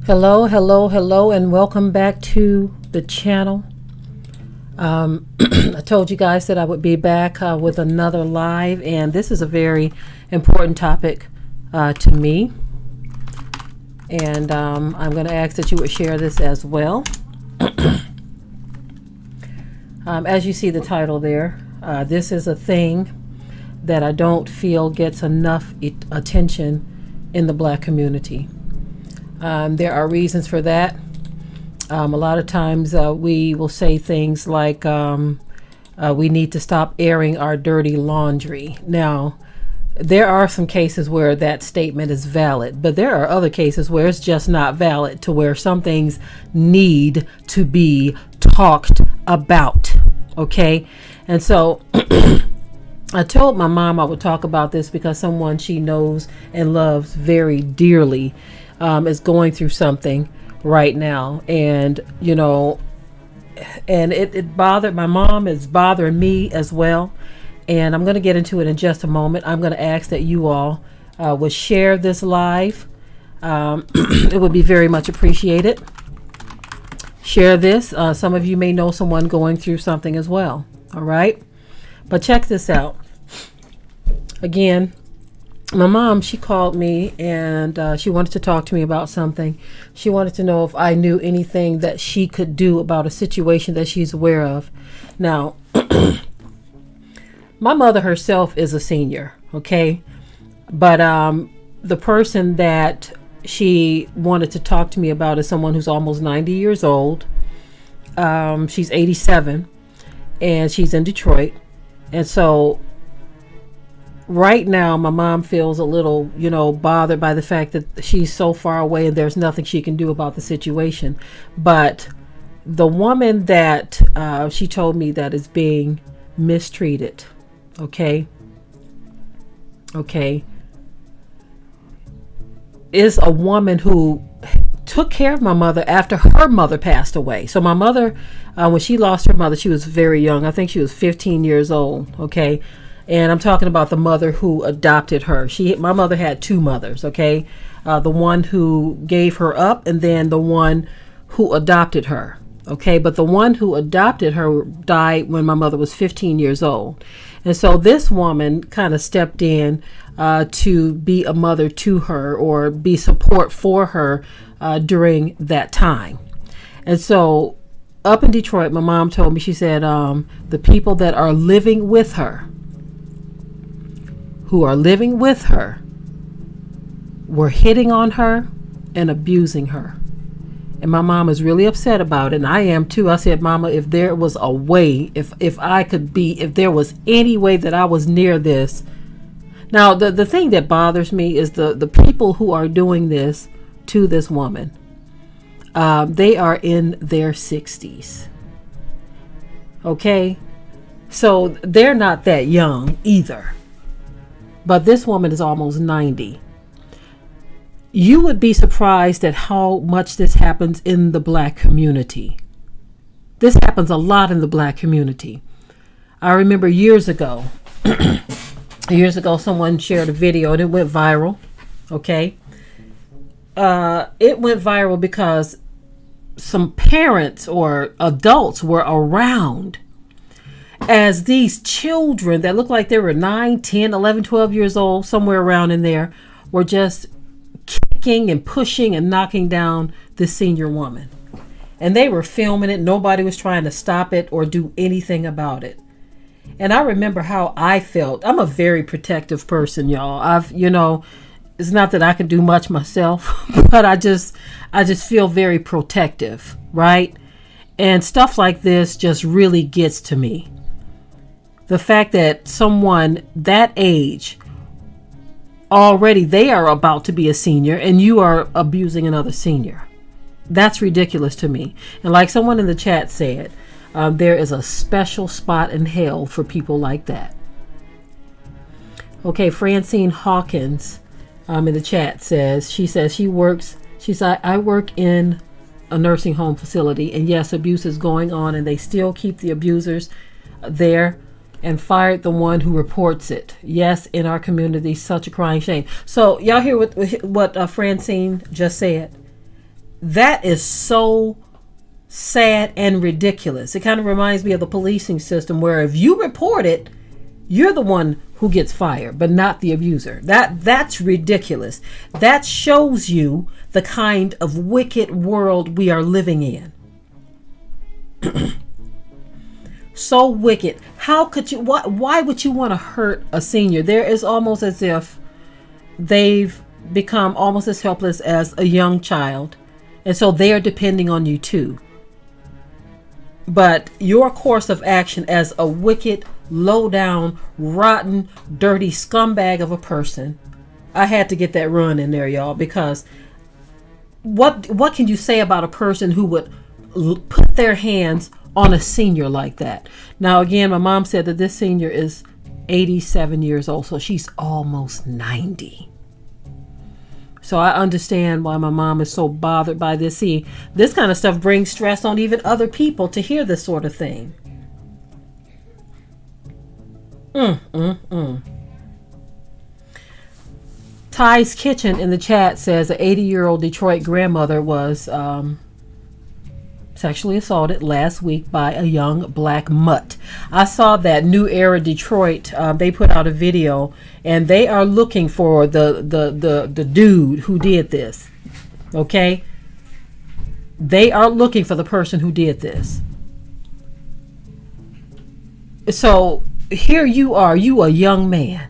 Hello, and welcome back to the channel. I told you guys that I would be back with another live, and this is a very important topic to me. And I'm going to ask that you would share this as well. As you see the title there, this is a thing that I don't feel gets enough attention in the Black community. There are reasons for that. A lot of times we will say things like we need to stop airing our dirty laundry. Now, there are some cases where that statement is valid, but there are other cases where it's just not valid, to where some things need to be talked about. Okay? And so I told my mom I would talk about this because someone she knows and loves very dearly is going through something right now, and it bothered my mom. It's bothering me as well, and I'm going to get into it in just a moment. I'm going to ask that you all would share this live. It would be very much appreciated. Share this. Some of you may know someone going through something as well. All right, but check this out. Again, my mom, she called me, and she wanted to talk to me about something. She wanted to know if I knew anything that she could do about a situation that she's aware of. Now, my mother herself is a senior, okay? But the person that she wanted to talk to me about is someone who's almost 90 years old. She's 87, and she's in Detroit. And so right now, my mom feels a little, bothered by the fact that she's so far away and there's nothing she can do about the situation. But the woman that she told me that is being mistreated, okay, is a woman who took care of my mother after her mother passed away. So my mother, when she lost her mother, she was very young. I think she was 15 years old, okay? And I'm talking about the mother who adopted her. My mother had two mothers, okay? The one who gave her up, and then the one who adopted her, okay? But the one who adopted her died when my mother was 15 years old. And so this woman kind of stepped in to be a mother to her, or be support for her during that time. And so up in Detroit, my mom told me, she said, the people that are living with her, who are living with her, were hitting on her and abusing her. And my mom is really upset about it, and I am too. I said, Mama, if there was a way, if there was any way that I was near this. Now, the thing that bothers me is the people who are doing this to this woman. They are in their 60s. Okay? So they're not that young either. But this woman is almost 90. You would be surprised at how much this happens in the Black community. This happens a lot in the Black community. I remember years ago, someone shared a video and it went viral. Okay. It went viral because some parents or adults were around as these children that looked like they were 9, 10, 11, 12 years old, somewhere around in there, were just kicking and pushing and knocking down this senior woman. And they were filming it. Nobody was trying to stop it or do anything about it. And I remember how I felt. I'm a very protective person, y'all. It's not that I can do much myself, but I just feel very protective, right? And stuff like this just really gets to me. The fact that someone that age, already they are about to be a senior, and you are abusing another senior. That's ridiculous to me. And like someone in the chat said, there is a special spot in hell for people like that. Okay, Francine Hawkins in the chat says, I work in a nursing home facility, and yes, abuse is going on, and they still keep the abusers there and fired the one who reports it. Yes, in our community, such a crying shame. So y'all hear what Francine just said? That is so sad and ridiculous. It kind of reminds me of the policing system where if you report it, you're the one who gets fired, but not the abuser. That's ridiculous. That shows you the kind of wicked world we are living in. So wicked. How could you, why would you want to hurt a senior? There is almost as if they've become almost as helpless as a young child. And so they are depending on you too. But your course of action as a wicked, low down, rotten, dirty scumbag of a person. I had to get that run in there, y'all, because what can you say about a person who would put their hands on a senior like that? Now, again, my mom said that this senior is 87 years old, so she's almost 90. So I understand why my mom is so bothered by this. See, this kind of stuff brings stress on even other people to hear this sort of thing. Ty's Kitchen in the chat says an 80-year-old Detroit grandmother was sexually assaulted last week by a young black mutt. I saw that New Era Detroit. They put out a video, and they are looking for the dude who did this. Okay, they are looking for the person who did this. So here you are, you a young man,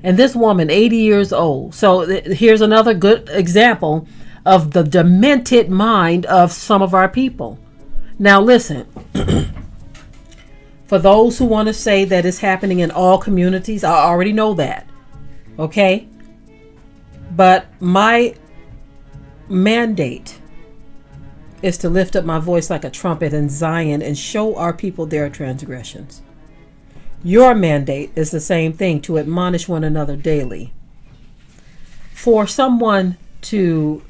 and this woman 80 years old. So here's another good example of the demented mind of some of our people. Now listen, for those who want to say that it's happening in all communities, I already know that. Okay? But my mandate is to lift up my voice like a trumpet in Zion and show our people their transgressions. Your mandate is the same thing, to admonish one another daily. For someone to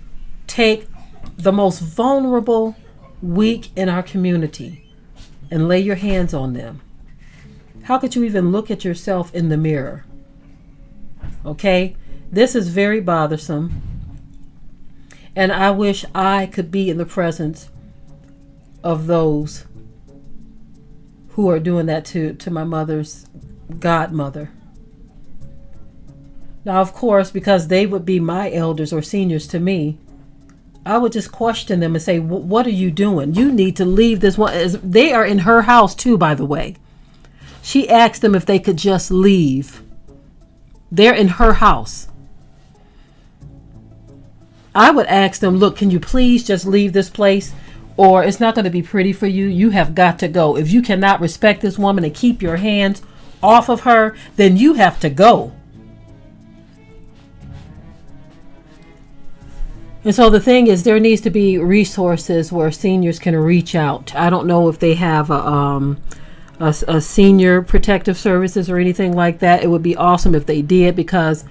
take the most vulnerable, weak in our community and lay your hands on them, how could you even look at yourself in the mirror? Okay? This is very bothersome. And I wish I could be in the presence of those who are doing that to my mother's godmother. Now, of course, because they would be my elders or seniors to me, I would just question them and say, what are you doing? You need to leave this one. They are in her house too, by the way. She asked them if they could just leave. They're in her house. I would ask them, look, can you please just leave this place? Or it's not going to be pretty for you. You have got to go. If you cannot respect this woman and keep your hands off of her, then you have to go. And so the thing is, there needs to be resources where seniors can reach out. I don't know if they have a senior protective services or anything like that. It would be awesome if they did, because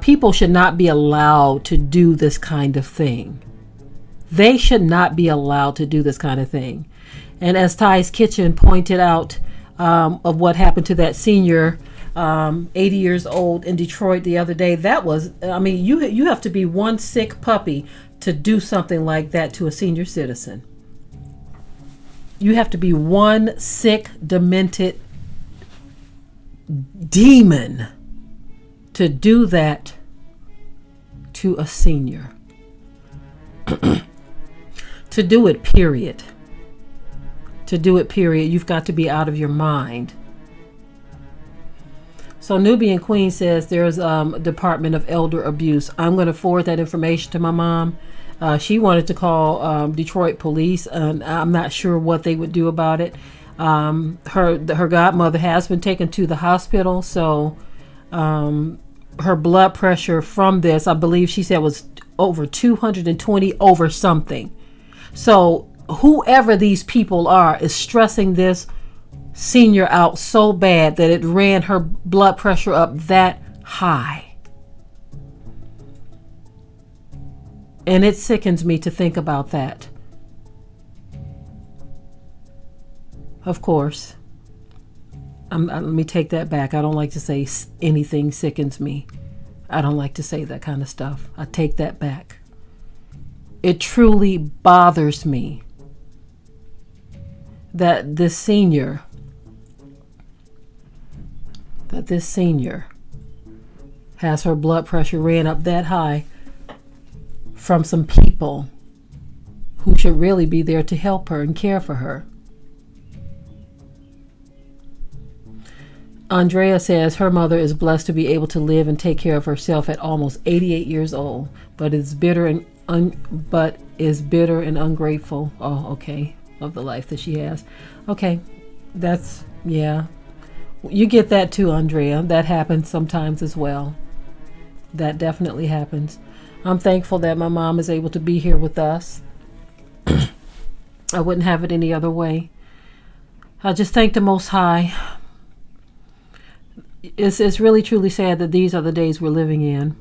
people should not be allowed to do this kind of thing. They should not be allowed to do this kind of thing. And as Ty's Kitchen pointed out, of what happened to that senior, 80 years old in Detroit the other day, that was, I mean, you have to be one sick puppy to do something like that to a senior citizen. You have to be one sick, demented demon to do that to a senior. To do it, period. To do it, period. You've got to be out of your mind. So Nubian Queen says there's a Department of Elder Abuse. I'm going to forward that information to my mom. She wanted to call Detroit police, and I'm not sure what they would do about it. Her godmother has been taken to the hospital, so her blood pressure from this, I believe she said, was over 220 over something. So whoever these people are is stressing this senior out so bad that it ran her blood pressure up that high. And it sickens me to think about that. Of course, let me take that back. I don't like to say anything sickens me. I don't like to say that kind of stuff. I take that back. It truly bothers me that this senior has her blood pressure ran up that high from some people who should really be there to help her and care for her. Andrea says her mother is blessed to be able to live and take care of herself at almost 88 years old, but is bitter and ungrateful. Oh, okay, of the life that she has. Okay, that's, yeah. You get that too, Andrea. That happens sometimes as well. That definitely happens. I'm thankful that my mom is able to be here with us. I wouldn't have it any other way. I just thank the Most High. It's really truly sad that these are the days we're living in.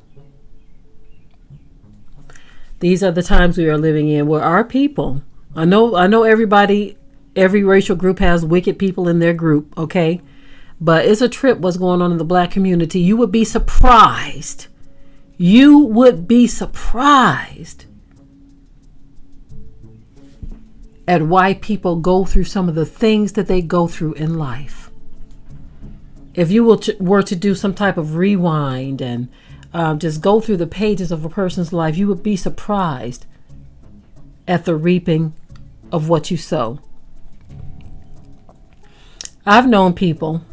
These are the times we are living in where our people, I know everybody, every racial group has wicked people in their group, okay? But it's a trip what's going on in the black community. You would be surprised. You would be surprised at why people go through some of the things that they go through in life. If you were to do some type of rewind and just go through the pages of a person's life, you would be surprised at the reaping of what you sow. I've known people,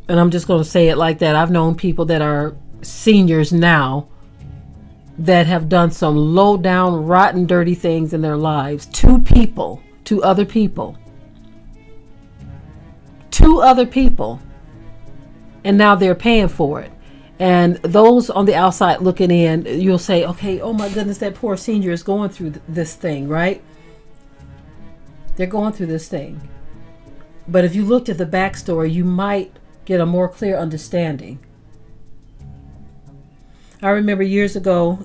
and I'm just going to say it like that, I've known people that are seniors now that have done some low down, rotten, dirty things in their lives to other people. And now they're paying for it. And those on the outside looking in, you'll say, okay, oh my goodness, that poor senior is going through this thing, right? They're going through this thing. But if you looked at the backstory, you might get a more clear understanding. I remember years ago,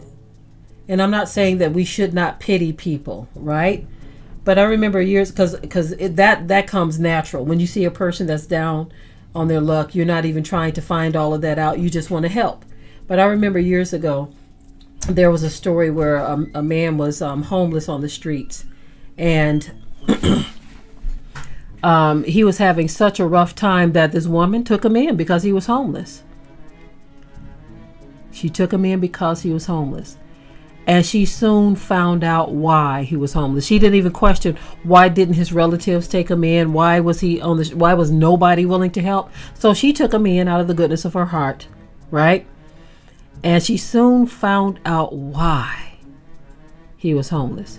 and I'm not saying that we should not pity people, right? But I remember years, because that comes natural. When you see a person that's down on their luck, you're not even trying to find all of that out. You just want to help. But I remember years ago, there was a story where a man was homeless on the streets, and he was having such a rough time that this woman took him in because he was homeless. She took him in because he was homeless. And she soon found out why he was homeless. She didn't even question, why didn't his relatives take him in? Why was nobody willing to help? So she took him in out of the goodness of her heart, right? And she soon found out why he was homeless.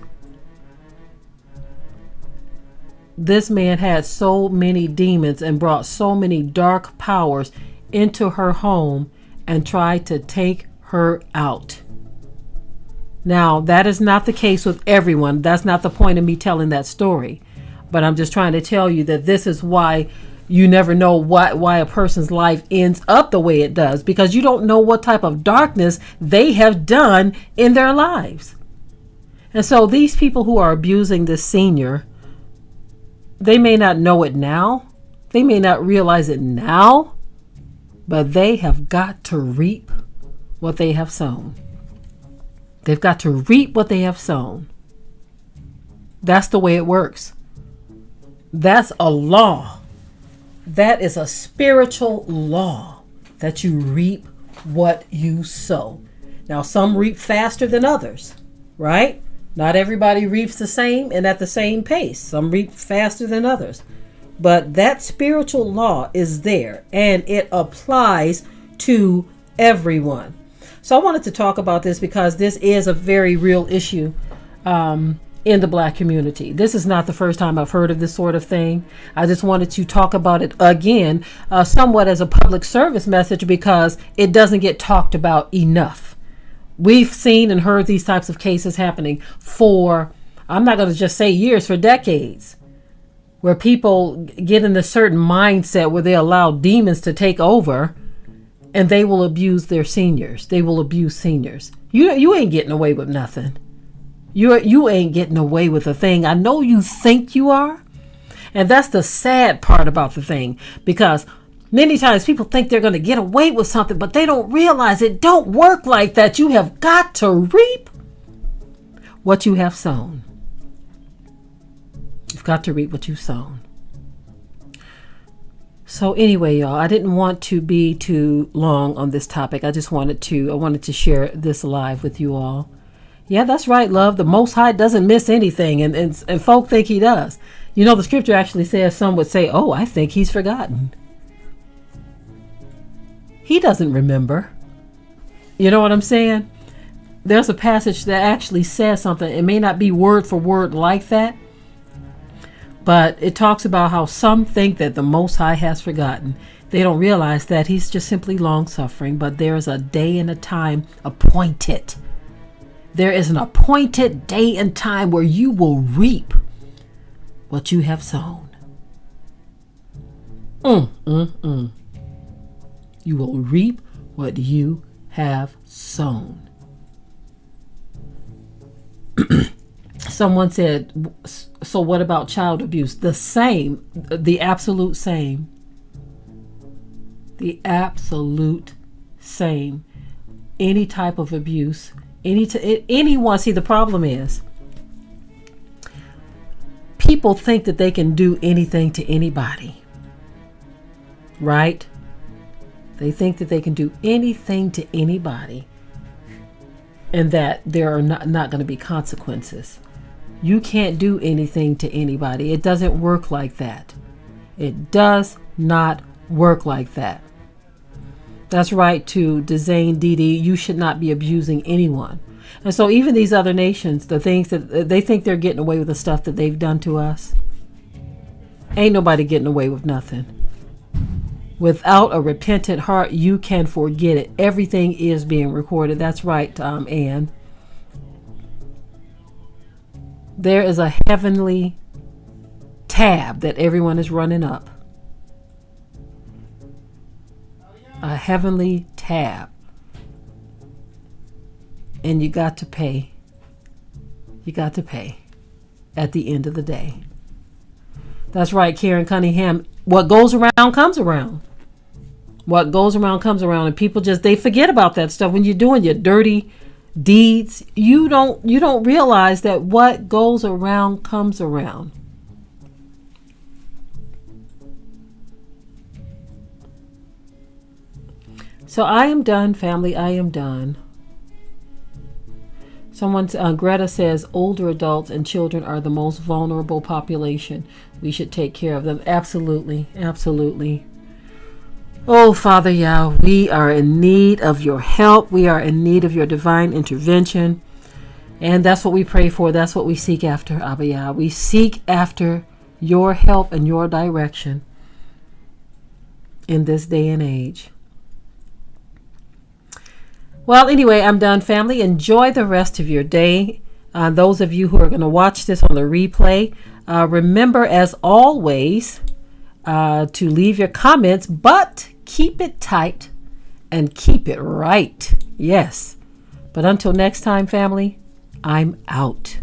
This man had so many demons and brought so many dark powers into her home and tried to take her out. Now, that is not the case with everyone. That's not the point of me telling that story. But I'm just trying to tell you that this is why you never know why a person's life ends up the way it does, because you don't know what type of darkness they have done in their lives. And so these people who are abusing this senior, they may not know it now. They may not realize it now, but they have got to reap what they have sown. They've got to reap what they have sown. That's the way it works. That's a law. That is a spiritual law, that you reap what you sow. Now, some reap faster than others, right? Not everybody reaps the same and at the same pace. Some reap faster than others. But that spiritual law is there, and it applies to everyone. So I wanted to talk about this because this is a very real issue in the black community. This is not the first time I've heard of this sort of thing. I just wanted to talk about it again, somewhat as a public service message, because it doesn't get talked about enough. We've seen and heard these types of cases happening for, I'm not going to just say years, for decades, where people get in a certain mindset where they allow demons to take over. And they will abuse their seniors. They will abuse seniors. You ain't getting away with nothing. You ain't getting away with a thing. I know you think you are. And that's the sad part about the thing. Because many times people think they're going to get away with something, but they don't realize it don't work like that. You have got to reap what you have sown. You've got to reap what you've sown. So anyway, y'all, I didn't want to be too long on this topic. I wanted to share this live with you all. Yeah, that's right, love. The Most High doesn't miss anything, and folk think he does. You know, the scripture actually says, some would say, oh, I think he's forgotten. He doesn't remember. You know what I'm saying? There's a passage that actually says something. It may not be word for word like that, but it talks about how some think that the Most High has forgotten. They don't realize that he's just simply long-suffering, but there's a day and a time appointed. There is an appointed day and time where you will reap what you have sown. You will reap what you have sown. Someone said, so what about child abuse? The same, the absolute same. The absolute same. Any type of abuse, anyone. See, the problem is people think that they can do anything to anybody, right? They think that they can do anything to anybody and that there are not going to be consequences. You can't do anything to anybody. It doesn't work like that. It does not work like that. That's right, to Dezane Didi, you should not be abusing anyone. And so even these other nations, the things that they think they're getting away with, the stuff that they've done to us, ain't nobody getting away with nothing. Without a repentant heart, you can forget it. Everything is being recorded. That's right, Anne. There is a heavenly tab that everyone is running up. A heavenly tab. And you got to pay. You got to pay at the end of the day. That's right, Karen Cunningham. What goes around comes around. What goes around comes around, and people they forget about that stuff. When you're doing your dirty deeds, you don't realize that what goes around comes around. So I am done, family. I am done. Greta says older adults and children are the most vulnerable population. We should take care of them. Absolutely, absolutely. Oh, Father Yah, we are in need of your help. We are in need of your divine intervention. And that's what we pray for. That's what we seek after, Abba Yah. We seek after your help and your direction in this day and age. Well, anyway, I'm done, family. Enjoy the rest of your day. Those of you who are going to watch this on the replay, remember, as always, to leave your comments, but keep it tight and keep it right. Yes. But until next time, family, I'm out.